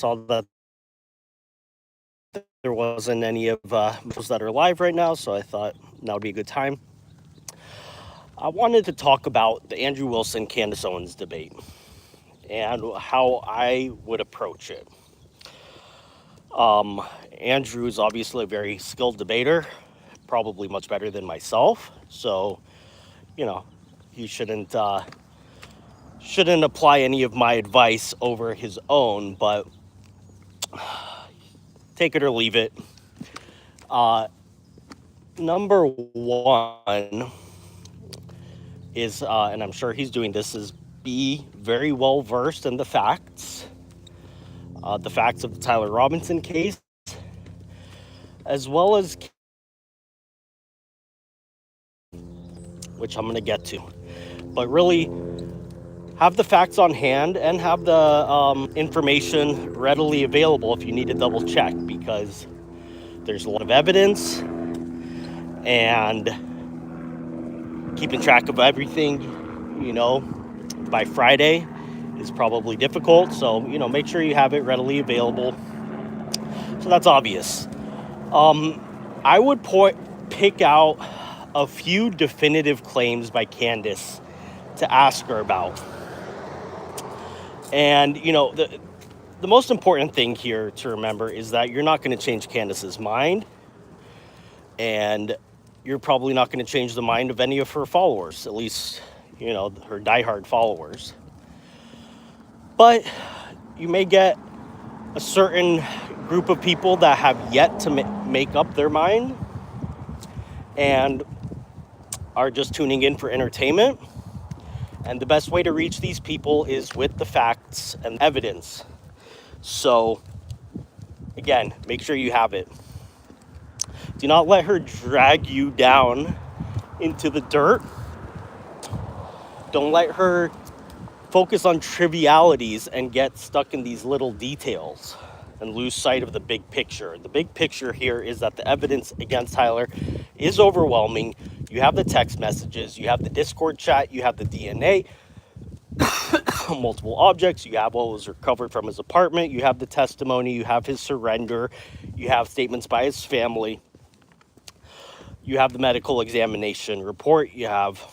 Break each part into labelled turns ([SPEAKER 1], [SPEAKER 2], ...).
[SPEAKER 1] saw that there wasn't any of those that are live right now, so I thought now would be a good time. I wanted to talk about the Andrew Wilson Candace Owens debate and how I would approach it. Andrew is obviously a very skilled debater, probably much better than myself. So, you know, he shouldn't apply any of my advice over his own, but take it or leave it. Number one is, and I'm sure he's doing this, is be very well versed in the facts of the Tyler Robinson case, as well as, which I'm going to get to, but really have the facts on hand and have the information readily available if you need to double check, because there's a lot of evidence and keeping track of everything, by Friday is probably difficult. So, make sure you have it readily available. So that's obvious. I would pick out a few definitive claims by Candace to ask her about. And, the most important thing here to remember is that you're not going to change Candace's mind. And you're probably not going to change the mind of any of her followers, at least, her diehard followers. But you may get a certain group of people that have yet to make up their mind and are just tuning in for entertainment. And the best way to reach these people is with the facts and evidence. So, again, make sure you have it. Do not let her drag you down into the dirt. Don't let her focus on trivialities and get stuck in these little details and lose sight of the big picture. The big picture here is that the evidence against Tyler is overwhelming. You have the text messages, you have the Discord chat, you have the DNA, multiple objects, you have what was recovered from his apartment, you have the testimony, you have his surrender, you have statements by his family, you have the medical examination report, you have,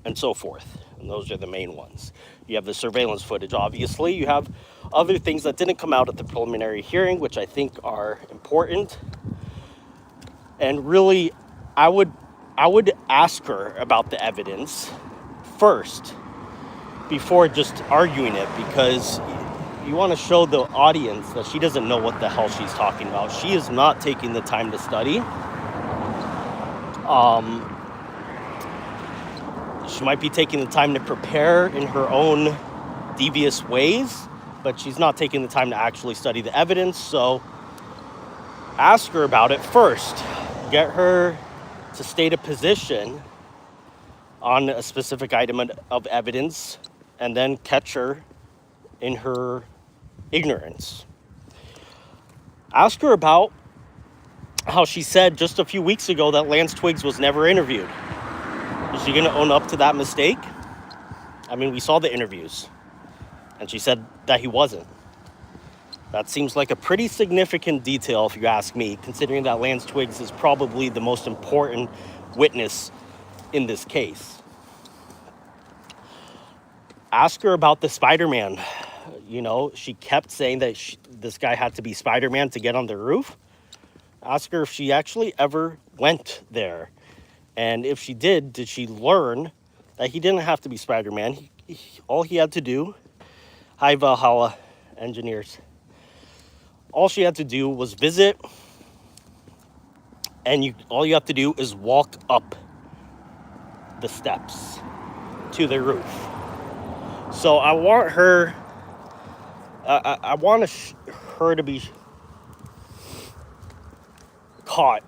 [SPEAKER 1] and so forth. And those are the main ones. You have the surveillance footage, obviously. You have other things that didn't come out at the preliminary hearing, which I think are important. And really, I would ask her about the evidence first before just arguing it, because you want to show the audience that she doesn't know what the hell she's talking about. She is not taking the time to study. She might be taking the time to prepare in her own devious ways, but she's not taking the time to actually study the evidence. So ask her about it first. Get her to state a position on a specific item of evidence, and then catch her in her ignorance. Ask her about how she said just a few weeks ago that Lance Twiggs was never interviewed. Is she going to own up to that mistake? I mean, we saw the interviews, and she said that he wasn't. That seems like a pretty significant detail, if you ask me, considering that Lance Twiggs is probably the most important witness in this case. Ask her about the Spider-Man. She kept saying that this guy had to be Spider-Man to get on the roof. Ask her if she actually ever went there. And if she did she learn that he didn't have to be Spider-Man? All he had to do, hi Valhalla engineers, all she had to do was visit, and all you have to do is walk up the steps to the roof. So I want her, I want her to be caught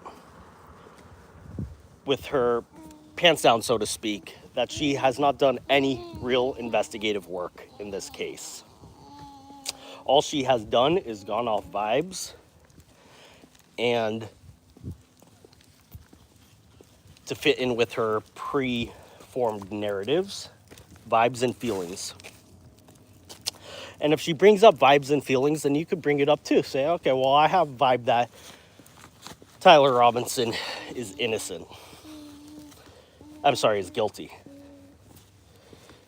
[SPEAKER 1] with her pants down, so to speak, that she has not done any real investigative work in this case. All she has done is gone off vibes and to fit in with her pre-formed narratives, vibes and feelings. And if she brings up vibes and feelings, then you could bring it up too. Say, okay, well, I have vibe that Tyler Robinson is innocent. I'm sorry, is guilty.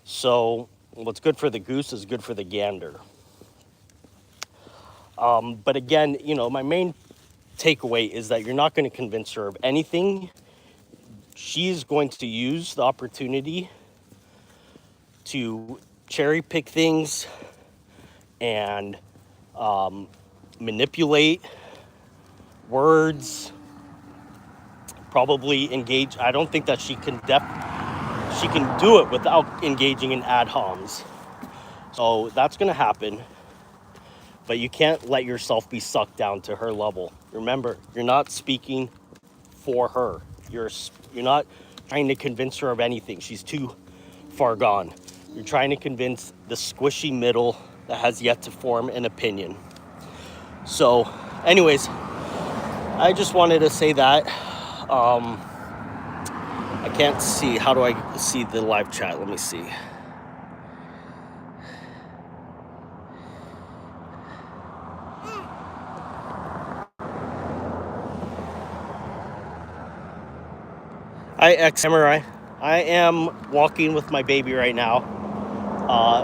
[SPEAKER 1] So what's good for the goose is good for the gander. But again, you know, my main takeaway is that you're not going to convince her of anything. She's going to use the opportunity to cherry pick things and manipulate words, probably engage. I don't think that she can do it without engaging in ad homs. So that's going to happen. But you can't let yourself be sucked down to her level. Remember, you're not speaking for her. You're not trying to convince her of anything. She's too far gone. You're trying to convince the squishy middle that has yet to form an opinion. So, anyways, I just wanted to say that. I can't see. How do I see the live chat? Let me see. Hi, X-Samurai. I am walking with my baby right now,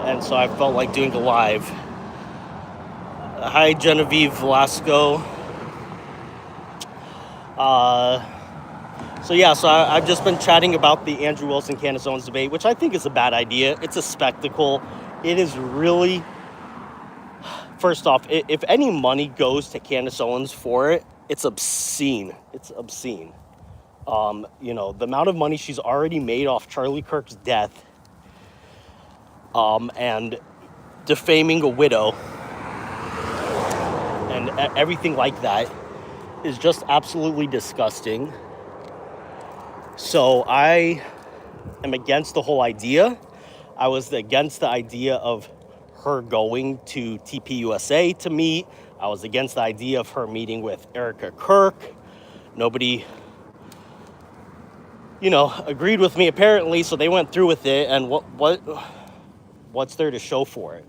[SPEAKER 1] and so I felt like doing a live. Hi, Genevieve Velasco. So I've just been chatting about the Andrew Wilson Candace Owens debate, which I think is a bad idea. It's a spectacle. It is really, first off, if any money goes to Candace Owens for it, it's obscene. It's obscene. You know, the amount of money she's already made off Charlie Kirk's death, and defaming a widow and everything like that is just absolutely disgusting. So I am against the whole idea. I was against the idea of her going to TPUSA to meet. I was against the idea of her meeting with Erica Kirk. Nobody, you know, agreed with me apparently, so they went through with it. And what's there to show for it?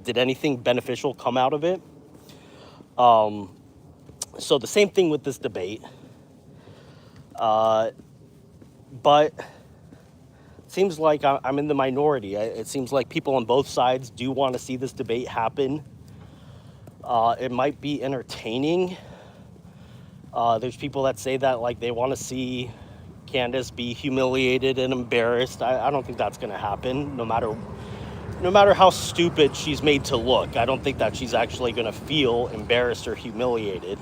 [SPEAKER 1] Did anything beneficial come out of it? So the same thing with this debate. But it seems like I'm in the minority. It seems like people on both sides do want to see this debate happen. It might be entertaining. There's people that say that like they want to see Candace be humiliated and embarrassed. I don't think that's going to happen, no matter how stupid she's made to look. I don't think that she's actually going to feel embarrassed or humiliated,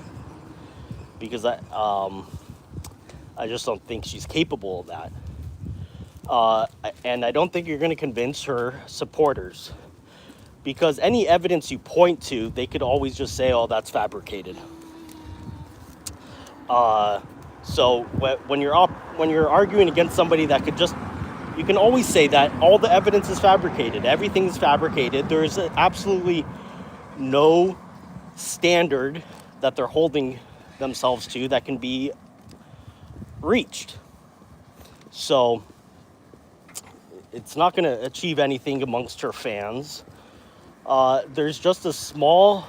[SPEAKER 1] because I just don't think she's capable of that. And I don't think you're going to convince her supporters, because any evidence you point to, they could always just say, oh, that's fabricated. So when you're arguing against somebody that could just, you can always say that all the evidence is fabricated. Everything is fabricated. There is absolutely no standard that they're holding themselves to that can be reached. So it's not going to achieve anything amongst her fans. There's just a small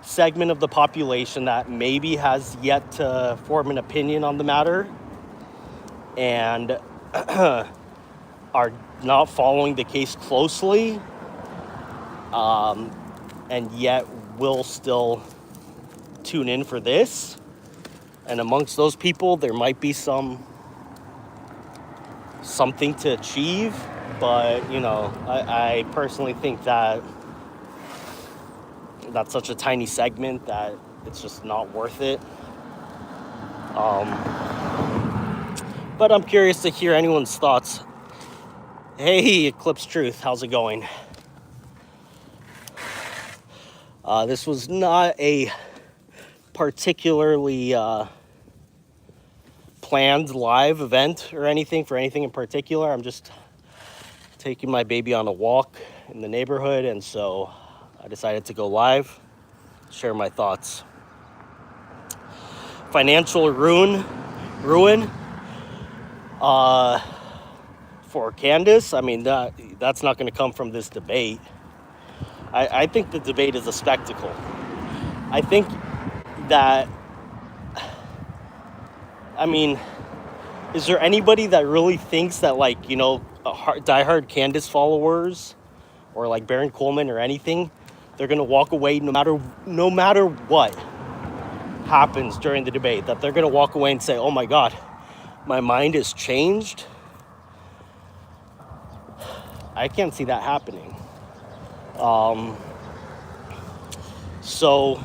[SPEAKER 1] segment of the population that maybe has yet to form an opinion on the matter and are not following the case closely, and yet will still tune in for this. And amongst those people, there might be something to achieve, but you know, I personally think that that's such a tiny segment that it's just not worth it. But I'm curious to hear anyone's thoughts. Hey, Eclipse Truth, how's it going? This was not a particularly planned live event or anything for anything in particular. I'm just taking my baby on a walk in the neighborhood, and so I decided to go live, share my thoughts. Financial ruin for Candace. I mean, that's not going to come from this debate. I think the debate is a spectacle. I think that, I mean, is there anybody that really thinks that, like, diehard Candace followers or like Baron Coleman or anything, they're gonna walk away no matter what happens during the debate, that they're gonna walk away and say, "Oh my God, my mind has changed"? I can't see that happening. So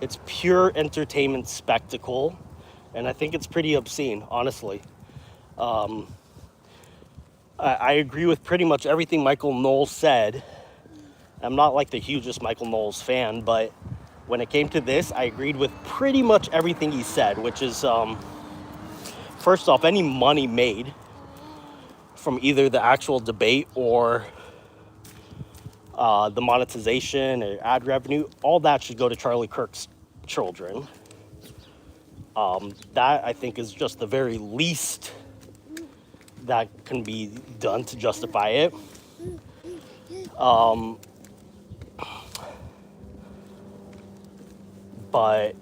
[SPEAKER 1] it's pure entertainment spectacle, and I think it's pretty obscene, honestly. I agree with pretty much everything Michael Knowles said. I'm not like the hugest Michael Knowles fan, but when it came to this, I agreed with pretty much everything he said, which is, first off, any money made from either the actual debate or the monetization or ad revenue, all that should go to Charlie Kirk's children. That, I think, is just the very least that can be done to justify it. But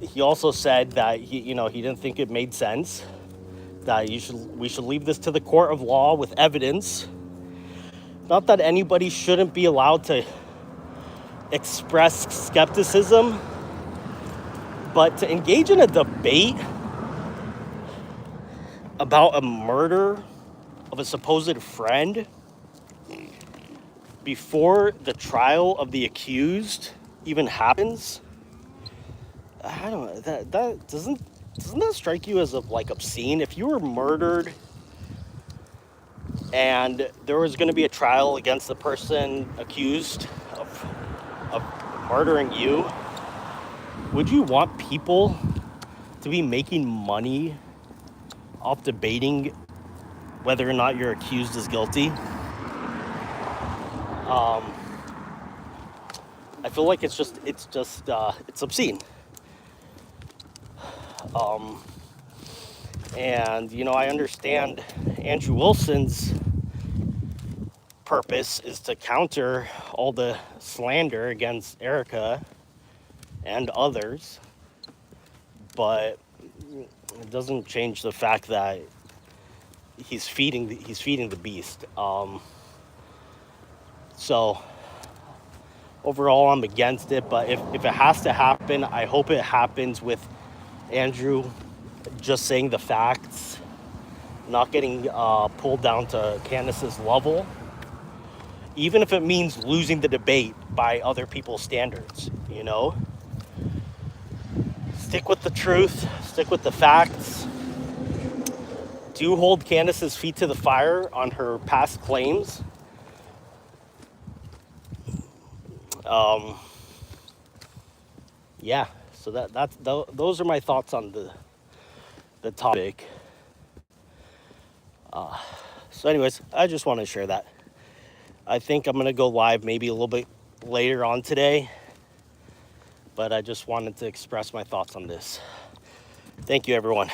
[SPEAKER 1] he also said that he didn't think it made sense, that we should leave this to the court of law with evidence. Not that anybody shouldn't be allowed to express skepticism, but to engage in a debate about a murder of a supposed friend before the trial of the accused even happens, I don't know, that doesn't that strike you as like obscene? If you were murdered and there was going to be a trial against the person accused of murdering you, would you want people to be making money off debating whether or not your accused is guilty? I feel like it's obscene. And I understand Andrew Wilson's purpose is to counter all the slander against Erica and others, but it doesn't change the fact that he's feeding the beast. So overall, I'm against it, but if it has to happen, I hope it happens with Andrew just saying the facts, not getting pulled down to Candace's level, even if it means losing the debate by other people's standards. Stick with the truth, stick with the facts. Do hold Candace's feet to the fire on her past claims. Yeah, so those are my thoughts on the topic. So anyways, I just want to share that. I think I'm going to go live maybe a little bit later on today, but I just wanted to express my thoughts on this. Thank you, everyone.